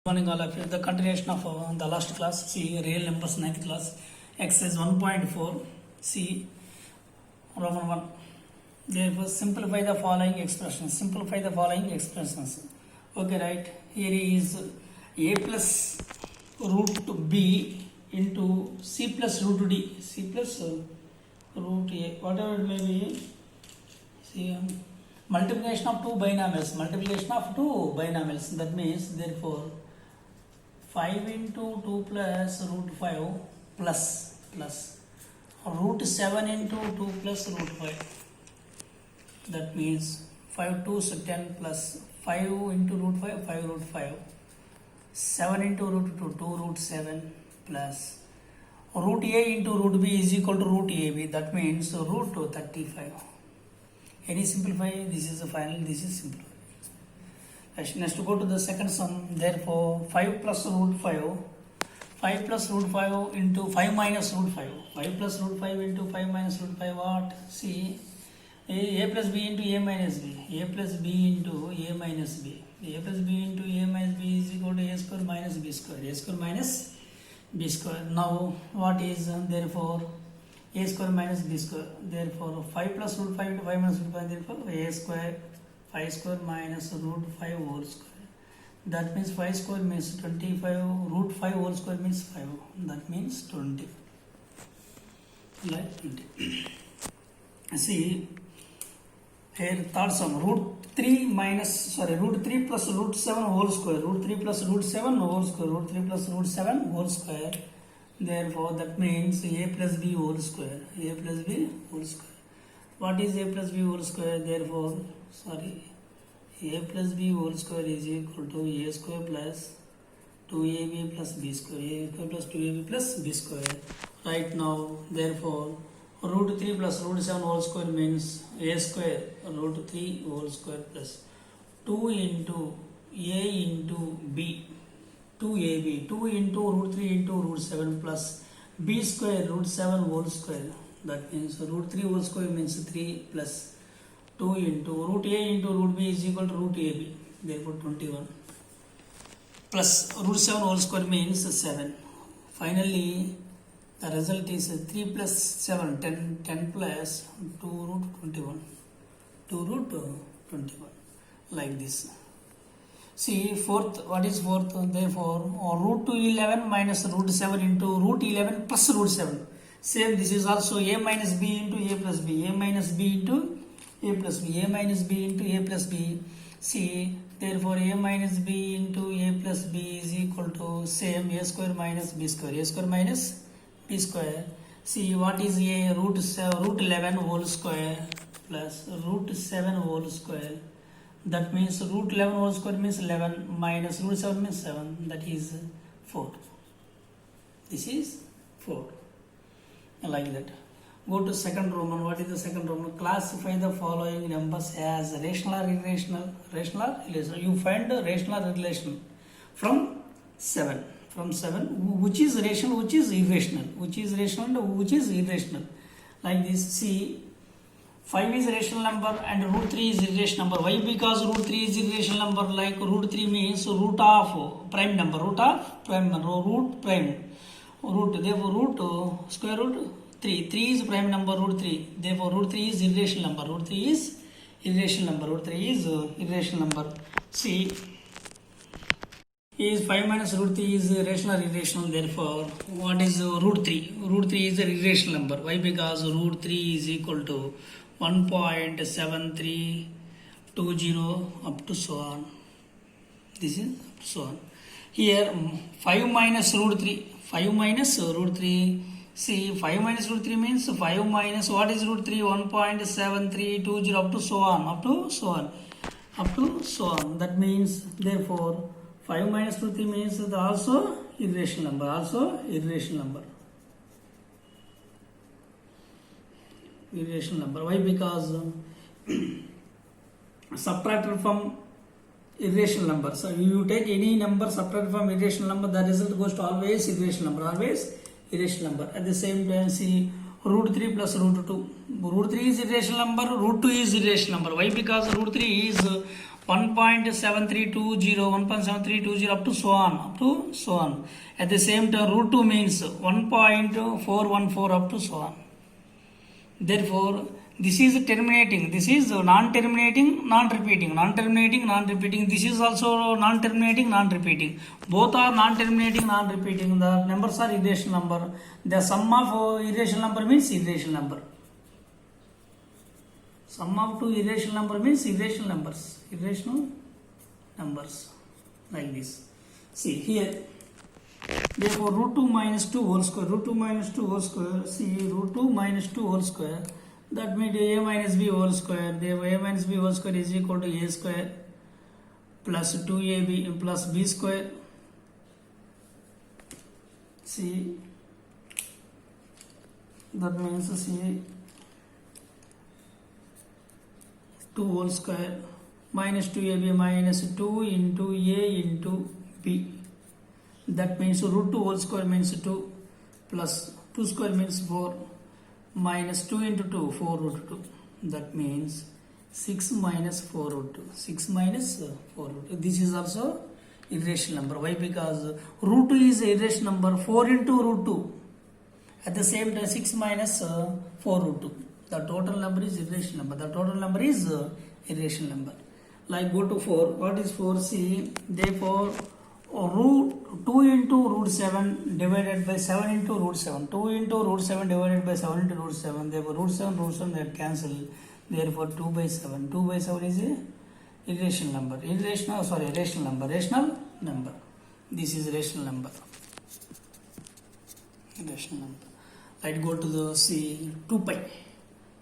Morning all of you. The continuation of the last class, see real numbers 9th class, exercise 1.4, see Roman 1. Therefore, simplify the following expressions. Simplify the following expressions. Okay, right? Here is a plus root b into c plus root d. C plus root a. Whatever it may be. See, multiplication of two binomials. Multiplication of two binomials. That means, therefore, 5 into 2 plus root 5 plus root 7 into 2 plus root 5. That means 5 2 is 10 plus 5 into root 5, 5 root 5. 7 into root 2, 2 root 7 plus root a into root b is equal to root ab. That means root 35. Any simplify, this is the final, this is simplified. Next go to the second sum. Therefore 5 plus root 5, 5 plus root 5 into 5 minus root 5, 5 plus root 5 into 5 minus root 5, what? See, a plus b into a minus b, a plus b into a minus b, a plus b into a minus b is equal to a square minus b square, a square minus b square. Now what is therefore a square minus b square? Therefore 5 plus root 5 into 5 minus root 5, therefore a square 5 square minus root 5 whole square. That means 5 square means 25, root 5 whole square means 5. That means 20. Like 20. See, here third sum, root 3 plus root 7 whole square, root 3 plus root 7 whole square, root 3 plus root 7 whole square. Therefore, that means a plus b whole square, a plus b whole square. What is a plus b whole square? Therefore, a plus b whole square is equal to a square plus 2ab plus b square, a square plus 2ab plus b square. Right now, therefore, root 3 plus root 7 whole square means a square root 3 whole square plus 2 into a into b, 2ab, 2 into root 3 into root 7 plus b square root 7 whole square. That means root 3 whole square means 3 plus 2 into root a into root b is equal to root ab. Therefore 21 plus root 7 whole square means 7. Finally, the result is 3 plus 7, 10 plus 2 root 21. 2 root 21. Like this. See, fourth, what is fourth? Therefore, root 2 11 minus root 7 into root 11 plus root 7. Same, this is also a minus b into a plus b, a minus b into a plus b, a minus b into a plus b. See, therefore a minus b into a plus b is equal to same a square minus b square, a square minus b square. See, what is a root 11 whole square plus root 7 whole square. That means root 11 whole square means 11 minus root 7 means 7. That is 4. This is 4. Like that. Go to second Roman. What is the second Roman? Classify the following numbers as rational or irrational. Rational or irrational. You find the rational or irrational from 7. From 7. Which is rational, which is irrational. Which is rational and which is irrational. Like this. See, 5 is a rational number and root 3 is irrational number. Why? Because root 3 is irrational number. Like root 3 means root of prime number. Root of prime number. Root prime. Root. Therefore, root square root 3. 3 is prime number, root 3. Therefore, root 3 is irrational number. Root 3 is irrational number. Root 3 is irrational number. See, is 5 minus root 3 is rational or irrational. Therefore, what is root 3? Root 3 is an irrational number. Why? Because root 3 is equal to 1.7320 up to so on. This is up to so on. Here, 5 minus root 3. 5 minus root 3. See, 5 minus root 3 means 5 minus what is root 3? 1.7320 up to so on. Up to so on. Up to so on. That means, therefore, 5 minus root 3 means also irrational number. Also irrational number. Irrational number. Why? Because subtracted from irrational number. So you take any number subtracted from irrational number, the result goes to always irrational number. Always irrational number. At the same time, see, root 3 plus root 2. Root 3 is irrational number, root 2 is irrational number. Why? Because root 3 is 1.7320, 1.7320 up to so on. At the same time, root 2 means 1.414 up to so on. Therefore, this is terminating. This is non-terminating, non-repeating. Non-terminating, non-repeating. This is also non-terminating, non-repeating. Both are non-terminating, non-repeating. The numbers are irrational number. The sum of irrational number means irrational number. Sum of two irrational number means irrational numbers. Irrational numbers. Like this. See here. Therefore, root 2 minus 2 whole square. Root 2 minus 2 whole square. See, root 2 minus 2 whole square. That means a minus b whole square. Therefore, a minus b whole square is equal to a square plus 2ab plus b square. See, that means see 2 whole square minus 2ab minus 2 into a into b. That means root 2 whole square means 2 plus 2 square means 4 minus 2 into 2, 4 root 2. That means 6 minus 4 root 2. 6 minus 4 root 2. This is also irrational number. Why? Because root 2 is irrational number. 4 into root 2. At the same time 6 minus 4 root 2. The total number is irrational number. The total number is irrational number. Like go to 4. What is 4? See, therefore root 2 into root 7 divided by 7 into root 7. 2 into root 7 divided by 7 into root 7. Therefore root 7 they cancel. Therefore 2 by 7. 2 by 7 is a irrational number. Rational number. Rational number. This is rational number. Rational number. Right, go to the C 2 pi.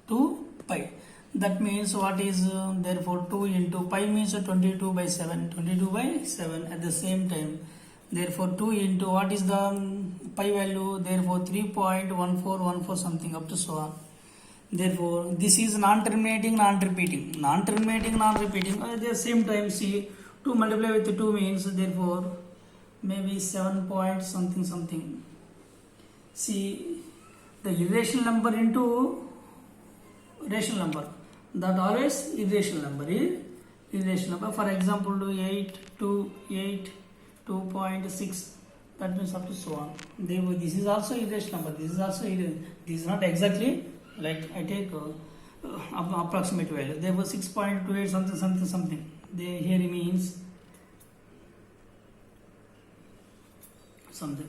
2 pi. That means what is therefore 2 into pi means 22 by 7. 22 by 7 at the same time. Therefore 2 into what is the pi value? Therefore 3.1414 something up to so on. Therefore this is non-terminating, non-repeating. Non-terminating, non-repeating. At the same time, see 2 multiply with 2 means therefore maybe 7 point something. See the irrational number into rational number. That always irrational number is irrational number. For example, 8 to 8, 2.6. That means up to so on. Therefore, this is also irrational number. This is also irrational. This is not exactly like I take approximate value. Therefore, 6.28 something. Here it means something.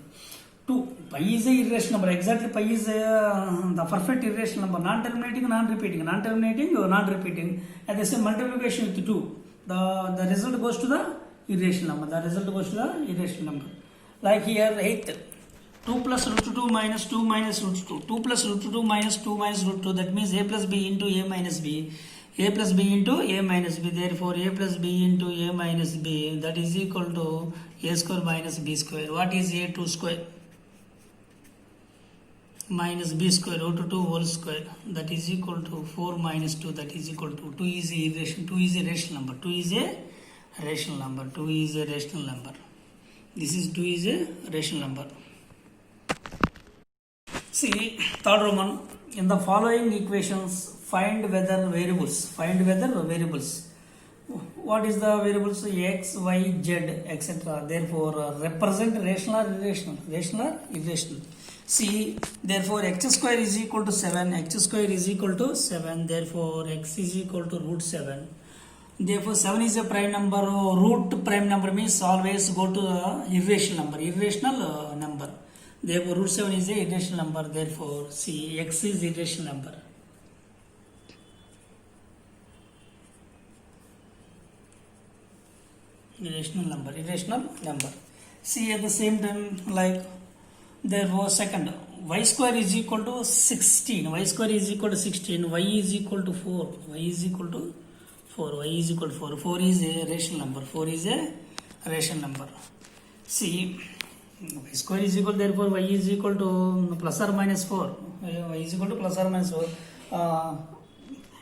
2. Pi is a irrational number. Exactly pi is the perfect irrational number. Non-terminating, non-repeating. Non-terminating or non-repeating. At the same multiplication with 2. The result goes to the irrational number. The result goes to the irrational number. Like here 8. 2 plus root 2 minus 2 minus root 2. 2 plus root 2 minus 2 minus root 2. That means a plus b into a minus b. A plus b into a minus b. Therefore a plus b into a minus b. That is equal to a square minus b square. What is a? 2 square. Minus b square root 2 whole square, that is equal to 4 minus 2, that is equal to 2 is a irrational, 2 is a rational number, 2 is a rational number, 2 is a rational number. This is 2 is a rational number. See, third Roman, in the following equations, find whether variables. What is the variables? X, Y, Z, etc. Therefore, represent rational or irrational? Rational or irrational? See, therefore, x square is equal to 7. X square is equal to 7. Therefore, x is equal to root 7. Therefore, 7 is a prime number. Root prime number means always go to the irrational number. Therefore, root 7 is a irrational number. Therefore, see, x is irrational number. Irrational number. See, at the same time, like, therefore, second, y square is equal to 16. Y square is equal to 16. Y is equal to 4. Y is equal to 4. Y is equal to 4. 4 is a rational number. 4 is a rational number. See, y square is equal, therefore y is equal to plus or minus 4. Y is equal to plus or minus 4.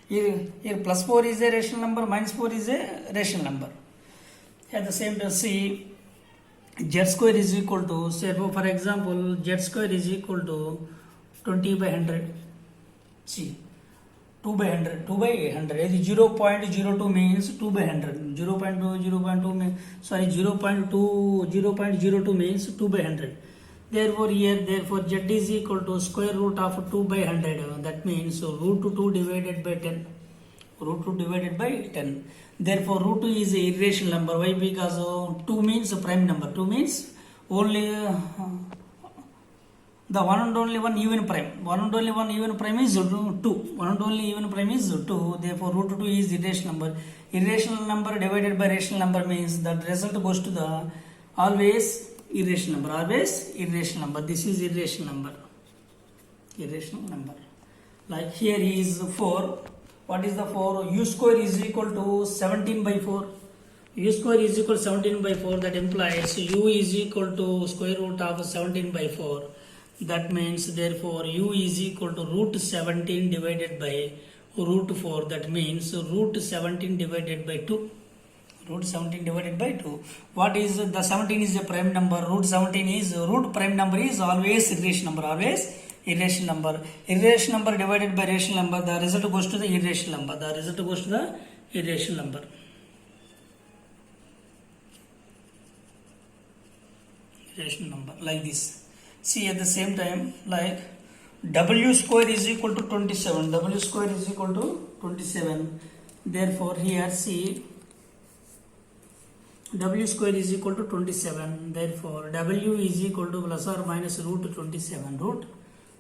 Here plus 4 is a rational number, minus 4 is a rational number. At the same time, see, z square is equal to, say for example, z square is equal to 20 by 100. See, 2 by 100, 2 by 100. 0.02 means 2 by 100. 0.2 means, sorry, 0.02 means 2 by 100. Therefore here, therefore z is equal to square root of 2 by 100. That means root 2 divided by 10. Root 2 divided by 10. Therefore root 2 is a irrational number. Why? Because 2 means a prime number. 2 means only the one and only one even prime. One and only one even prime is 2. One and only even prime is 2. Therefore root 2 is irrational number. Irrational number divided by rational number means that result goes to the always irrational number. Always irrational number. This is irrational number. Irrational number. Like here is 4. What is the 4? U square is equal to 17 by 4. U square is equal to 17 by 4. That implies U is equal to square root of 17 by 4. That means therefore U is equal to root 17 divided by root 4. That means root 17 divided by 2. Root 17 divided by 2. What is the 17 is a prime number. Root 17 is root prime number is always irrational number. Always irrational number. Irrational number divided by rational number. The result goes to the irrational number. The result goes to the irrational number. Irrational number like this. See at the same time like W square is equal to 27. W square is equal to 27. Therefore here see W square is equal to 27. Therefore W is equal to plus or minus root 27. Root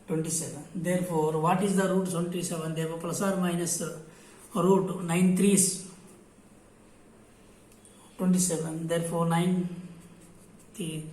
27. Therefore what is the root 27? Therefore plus or minus root 9 3s 27. Therefore 9 3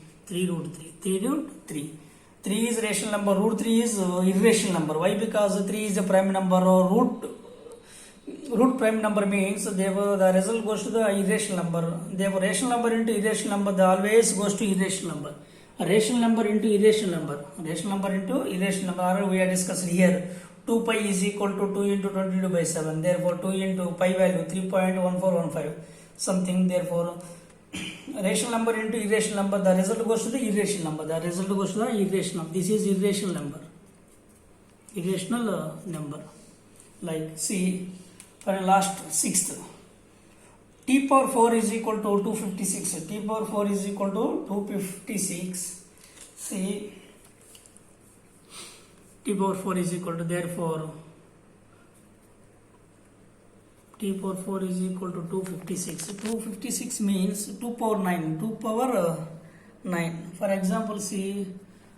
root 3. 3 root 3. 3 is rational number. Root 3 is irrational number. Why? Because 3 is a prime number. Root prime number means therefore the result goes to the irrational number. Therefore rational number into irrational number, the always goes to irrational number. A rational number into irrational number. Rational number into irrational number. We are discussed here. 2 pi is equal to 2 into 22 by 7. Therefore 2 into pi value 3.1415 something. Therefore rational number into irrational number, the result goes to the irrational number. The result goes to the irrational. This is irrational number. Irrational number. Like see for a last sixth. T power 4 is equal to 256. T power 4 is equal to 256. See T power 4 is equal to, therefore T power 4 is equal to 256. 256 means 2 power 9. 2 power 9. For example, see,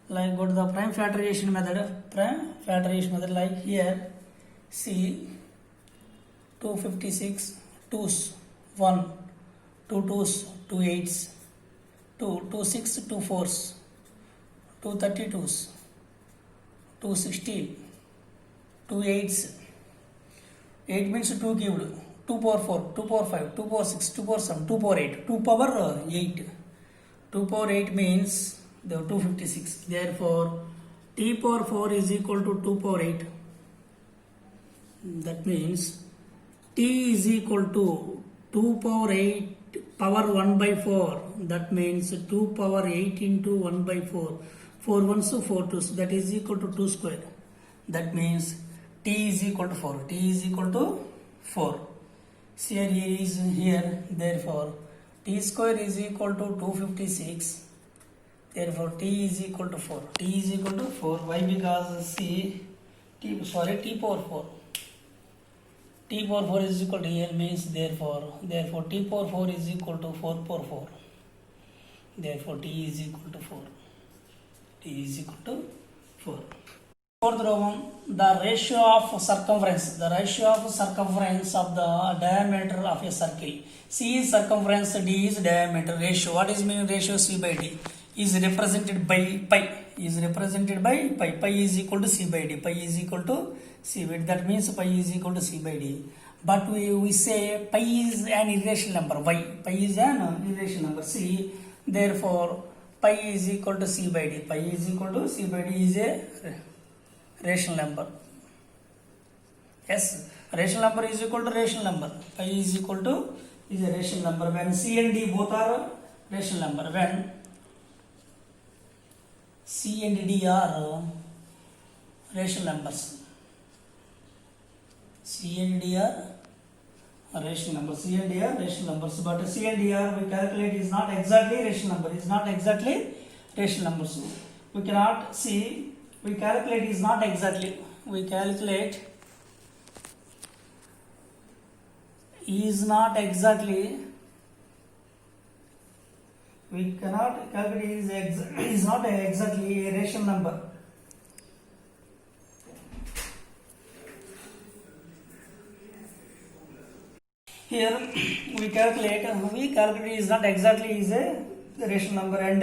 like go to the prime factorization method. Prime factorization method like here. See, 256, 2's, 1, 2 2's, 2 8's, 2, 2 6, 2 4's, 2 32's, 2 16, 2 8's. 8 means 2 cubed, 2 power 4, 2 power 5, 2 power 6, 2 power 7, 2 power 8, 2 power 8. 2 power 8 means the 256. Therefore, T power 4 is equal to 2 power 8. That means T is equal to 2 power 8 power 1 by 4. That means 2 power 8 into 1 by 4. 4 1s to 4 2s. That is equal to 2 square. That means T is equal to 4. T is equal to 4. Here is here. Therefore, T square is equal to 256. Therefore, T is equal to 4. T is equal to 4. Why? Because see, T power 4. T power 4 is equal to here means therefore T power 4 is equal to 4 power 4. Therefore, T is equal to 4. T is equal to 4. Fourth row, the ratio of circumference. The ratio of circumference of the diameter of a circle. C is circumference, D is diameter. Ratio. What is mean ratio? C by D is represented by pi. Is represented by pi. Pi is equal to C by D. Pi is equal to C by D. That means pi is equal to C by D. But we say pi is an irrational number. Why? Pi is an irrational number. C. Therefore, pi is equal to C by D. Pi is equal to C by D is a rational number. Yes, rational number is equal to rational number. Pi is equal to is a rational number when C and D both are rational number. When C and D are rational numbers. C and D are rational numbers. C and D are rational numbers, but C and D are we calculate is not exactly rational number. Is not exactly rational numbers. We cannot see. We calculate is not exactly. We calculate is not exactly. We cannot calculate is not exactly a rational number. Here we calculate is not exactly is a rational number, and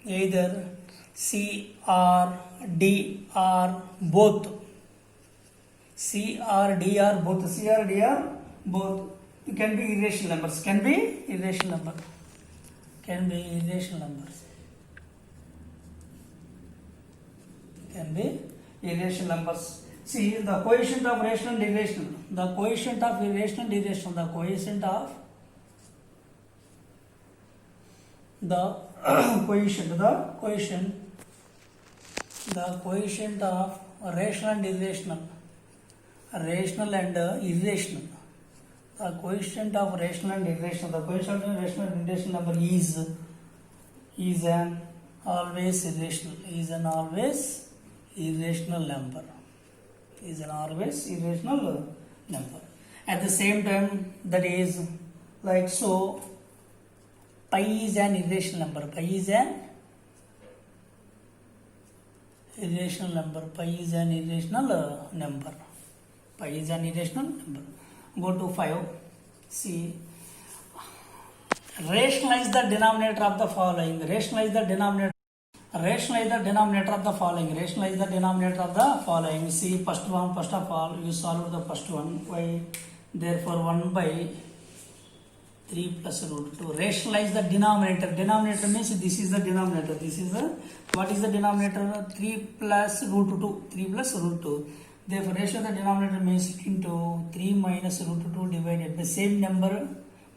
either C or D are both. C or D are both. C or D are both. It can be irrational numbers. Can be irrational number. Can be irrational numbers. Can be irrational numbers. See the coefficient of rational and irrational. The coefficient of irrational and irrational. The coefficient of the coefficient of rational and irrational. Rational and irrational. The coefficient of rational and irrational. The coefficient of rational and irrational number is an always irrational. Is an always irrational number. Is an always irrational number. At the same time, that is like so. Pi is an irrational number. Pi is an irrational number. Pi is an irrational number. Pi is an irrational number. Go to 5. See, rationalize the denominator of the following. Rationalize the denominator. Rationalize the denominator of the following. Rationalize the denominator of the following. See, first of all, you solve the first one. Why? Therefore, 1 by 3 plus root 2. Rationalize the denominator. Denominator means this is the denominator. This is the, what is the denominator? 3 plus root 2. 3 plus root 2. Therefore, rationalize the denominator means into 3 minus root 2 divided by same number,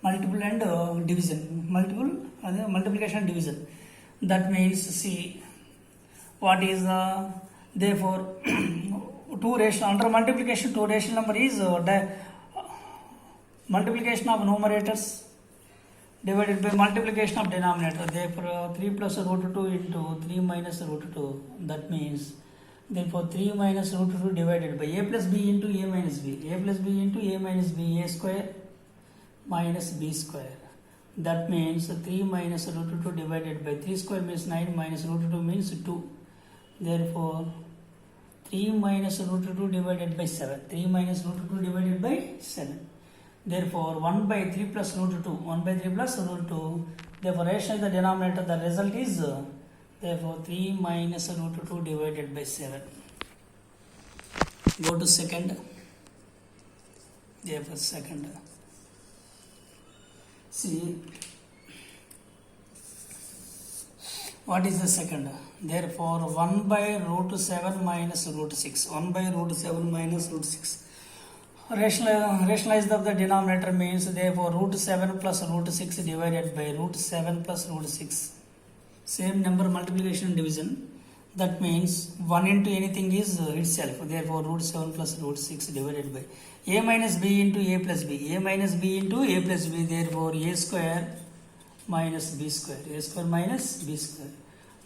multiple and division. Multiplication and division. That means, see, what is the, therefore, 2 rational, under multiplication, 2 rational number is multiplication of numerators divided by multiplication of denominator. Therefore, 3 plus root 2 into 3 minus root 2. That means, therefore, 3 minus root 2 divided by a plus b into a minus b. A plus b into a minus b, a square minus b square. That means 3 minus root 2 divided by 3 square means 9 minus root 2 means 2. Therefore, 3 minus root 2 divided by 7. 3 minus root 2 divided by 7. Therefore, 1 by 3 plus root 2. 1 by 3 plus root 2. Therefore, rationalize the denominator. The result is, therefore, 3 minus root 2 divided by 7. Go to second. Therefore, second. See, what is the second? Therefore, 1 by root 7 minus root 6. 1 by root 7 minus root 6. Rationalize of the denominator means, therefore, root 7 plus root 6 divided by root 7 plus root 6. Same number, multiplication and division. That means 1 into anything is itself. Therefore, root 7 plus root 6 divided by a minus b into a plus b. A minus b into a plus b. Therefore, a square minus b square. A square minus b square.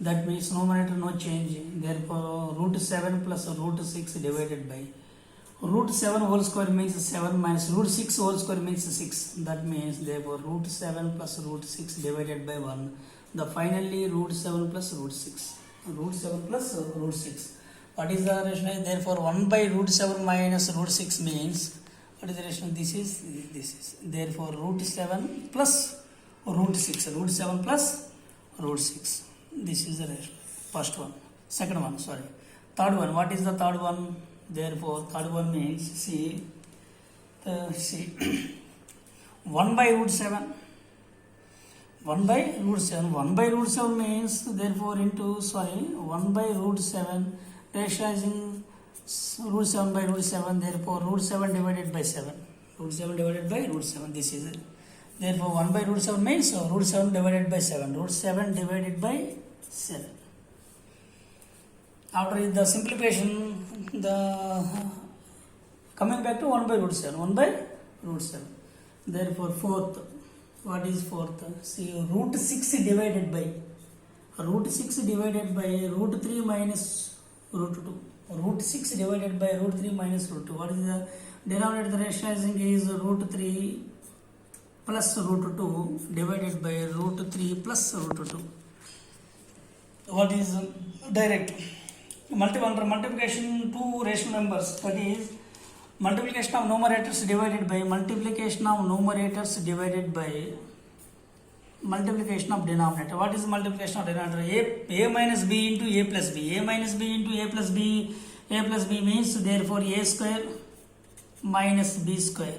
That means numerator no change. Therefore, root 7 plus root 6 divided by root 7 whole square means 7 minus root 6 whole square means 6. That means, therefore, root 7 plus root 6 divided by 1. The finally root 7 plus root 6. Root 7 plus root 6. What is the rational? Therefore, 1 by root 7 minus root 6 means, what is the rational? This is. Therefore, root 7 plus root 6. Root 7 plus root 6. This is the rational. First one. Second one, sorry. Third one. What is the third one? Therefore, third one means, see, 1 by root 7. 1 by root 7. 1 by root 7 means, therefore, 1 by root 7, rationalizing root 7 by root 7, therefore, root 7 divided by 7. Root 7 divided by root 7, this is it. Therefore, 1 by root 7 means root 7 divided by 7. Root 7 divided by 7. After the simplification, the coming back to 1 by root 7. 1 by root 7. Therefore, fourth. What is fourth? See, root 6 divided by root 3 minus root 2. Root 6 divided by root 3 minus root 2. What is the denominator? The rationalizing is root 3 plus root 2 divided by root 3 plus root 2. What is direct? Under multiplication, two rational numbers, that is multiplication of numerators divided by multiplication of numerators divided by multiplication of denominator. What is multiplication of denominator? A minus b into a plus b. A minus b into a plus b. A plus b means therefore a square minus b square.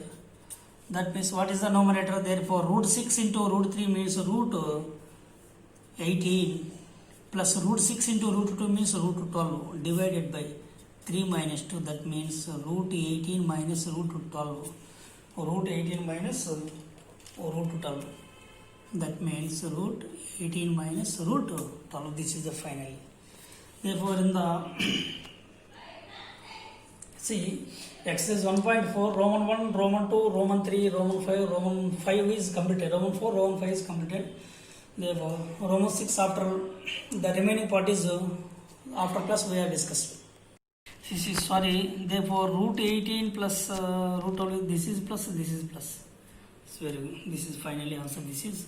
That means what is the numerator? Therefore root 6 into root 3 means root 18 plus root 6 into root 2 means root 12 divided by 3 minus 2. That means root 18 minus root 12. Root 18 minus root 12. That means root 18 minus root 12. This is the final. Therefore, in the see exercise 1.4, Roman 1, Roman 2, Roman 3, Roman 5, Roman 5 is completed. Roman 4, Roman 5 is completed. Therefore, Roman 6 after the remaining part is after class we have discussed. This is sorry. Therefore, root 18 plus root 12. This is plus. This is plus. It's very good. This is finally answer. This is